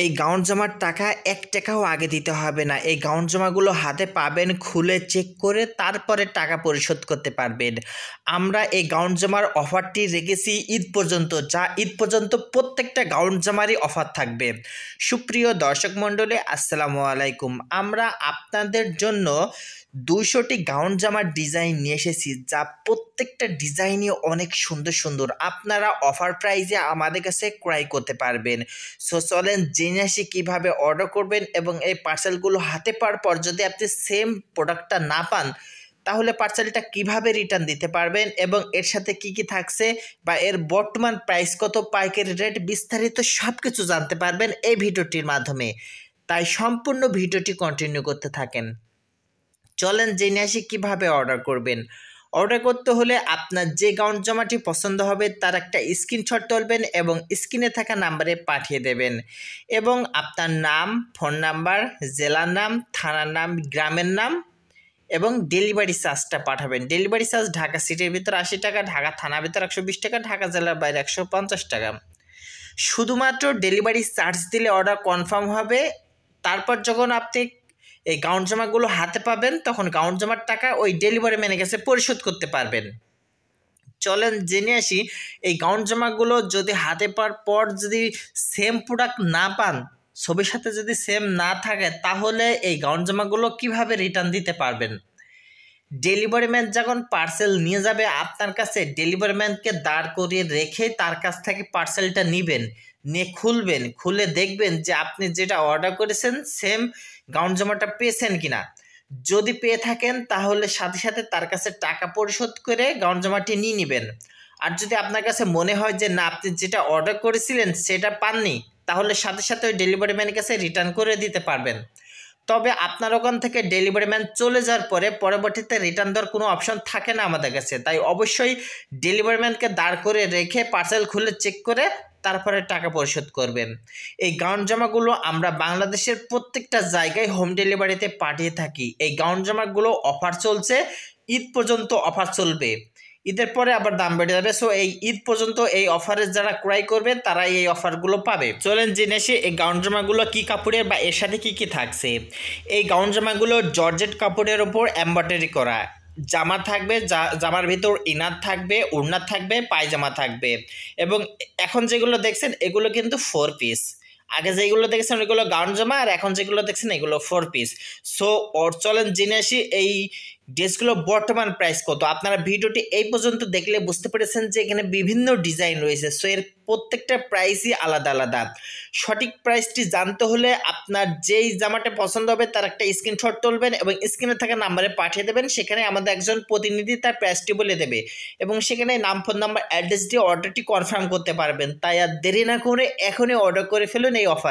এই গাউন জামার টাকা ১ টাকাও আগে দিতে হবে না। এই গাউন জামাগুলো হাতে পাবেন, খুলে চেক করে তারপরে টাকা পরিশোধ করতে পারবেন। আমরা এই গাউন জামার অফারটি রেখেছি ঈদ পর্যন্ত, যা ঈদ পর্যন্ত প্রত্যেকটা গাউন জামারই অফার থাকবে। সুপ্রিয় দর্শক মণ্ডলী, আসসালামু আলাইকুম। আমরা আপনাদের জন্য ২০০টি গাউন জামার ডিজাইন নিয়ে এসেছি, যা প্রত্যেকটা ডিজাইনই অনেক সুন্দর সুন্দর। আপনারা অফার প্রাইজে আমাদের কাছে ক্রয় করতে পারবেন। সো চলেন জেনে আসি কীভাবে অর্ডার করবেন এবং এই পার্সেলগুলো হাতে পাওয়ার পর যদি আপনি সেম প্রোডাক্টটা না পান তাহলে পার্সেলটা কিভাবে রিটার্ন দিতে পারবেন এবং এর সাথে কি কি থাকছে বা এর বর্তমান প্রাইস কত, পাইকারি রেট, বিস্তারিত সব কিছু জানতে পারবেন এই ভিডিওটির মাধ্যমে। তাই সম্পূর্ণ ভিডিওটি কন্টিনিউ করতে থাকেন। চলেন জেনে আসি কীভাবে অর্ডার করবেন। অর্ডার করতে হলে আপনার যে গাউন জামাটি পছন্দ হবে তার একটা স্ক্রিনশট তুলবেন এবং স্ক্রিনে থাকা নাম্বারে পাঠিয়ে দেবেন এবং আপনার নাম, ফোন নাম্বার, জেলার নাম, থানার নাম, গ্রামের নাম এবং ডেলিভারি চার্জটা পাঠাবেন। ডেলিভারি চার্জ ঢাকা সিটির ভিতরে ৮০ টাকা, ঢাকা থানার ভিতরে ১২০ টাকা, ঢাকা জেলার বাইরে ১৫০ টাকা। শুধুমাত্র ডেলিভারি চার্জ দিলে অর্ডার কনফার্ম হবে। তারপর যখন আপনি এই গাউন জামাগুলো হাতে পাবেন তখন গাউন জামার টাকা ওই ডেলিভারি ম্যানের কাছে পরিশোধ করতে পারবেন। চলেন জেনে আসি এই গাউন জামাগুলো যদি হাতে পাওয়ার পর যদি সেম প্রোডাক্ট না পান, ছবির সাথে যদি সেম না থাকে, তাহলে এই গাউন জামাগুলো কীভাবে রিটার্ন দিতে পারবেন। ডেলিভারি ম্যান যখন পার্সেল নিয়ে যাবে আপনার কাছে, ডেলিভারি ম্যানকে দাঁড় করিয়ে রেখে তার কাছ থেকে পার্সেলটা নিবেন, নিয়ে খুলবেন, খুলে দেখবেন যে আপনি যেটা অর্ডার করেছেন সেম গাউন জামাটা পেয়েছেন কিনা। যদি পেয়ে থাকেন তাহলে সাথে সাথে তার কাছে টাকা পরিশোধ করে গাউন জামাটি নিয়ে নেবেন। আর যদি আপনার কাছে মনে হয় যে না, আপনি যেটা অর্ডার করেছিলেন সেটা পাননি, তাহলে সাথে সাথে ওই ডেলিভারি ম্যানের কাছে রিটার্ন করে দিতে পারবেন। তবে আপনার ওখান থেকে ডেলিভারি ম্যান চলে যাওয়ার পরে পরবর্তীতে রিটার্ন দেওয়ার কোনো অপশন থাকে না আমাদের কাছে। তাই অবশ্যই ডেলিভারি ম্যানকে দাঁড় করে রেখে পার্সেল খুলে চেক করে তারপরে টাকা পরিশোধ করবেন। এই গাউন জামাগুলো আমরা বাংলাদেশের প্রত্যেকটা জায়গায় হোম ডেলিভারিতে পাঠিয়ে থাকি। এই গাউন জামাগুলো অফার চলছে, ঈদ পর্যন্ত অফার চলবে। ঈদের পরে আবার দাম বেড়ে যাবে। সো এই ঈদ পর্যন্ত এই অফারে যারা ক্রয় করবে তারাই এই অফারগুলো পাবে। চলেন জেনে আসি এই গাউন জামাগুলো কী কাপড়ের বা এর সাথে কী কী থাকছে। এই গাউন জামাগুলো জর্জেট কাপড়ের ওপর এমব্রয়ডারি করা। জামা থাকবে, জামার ভিতর ইনার থাকবে, ওড়না থাকবে, পায়জামা থাকবে এবং এখন যেগুলো দেখছেন এগুলো কিন্তু 4 পিস। আগে যেগুলো দেখছেন ওইগুলো গাউন জামা, আর এখন যেগুলো দেখছেন এগুলো 4 পিস। সো চলেন জেনে আসি এই ড্রেসগুলো বর্তমান প্রাইস কত। আপনারা ভিডিওটি এই পর্যন্ত দেখলে বুঝতে পেরেছেন যে এখানে বিভিন্ন ডিজাইন রয়েছে। সো এর প্রত্যেকটা প্রাইসই আলাদা আলাদা। সঠিক প্রাইসটি জানতে হলে আপনার যেই জামাটা পছন্দ হবে তার একটা স্ক্রিনশট তুলবেন এবং স্ক্রিনে থাকা নাম্বারে পাঠিয়ে দেবেন। সেখানে আমাদের একজন প্রতিনিধি তার প্রাইসটি বলে দেবে এবং সেখানে নাম, ফোন নাম্বার, অ্যাড্রেস দিয়ে অর্ডারটি কনফার্ম করতে পারবেন। তাই আর দেরি না করে এখনই অর্ডার করে ফেলুন এই অফার।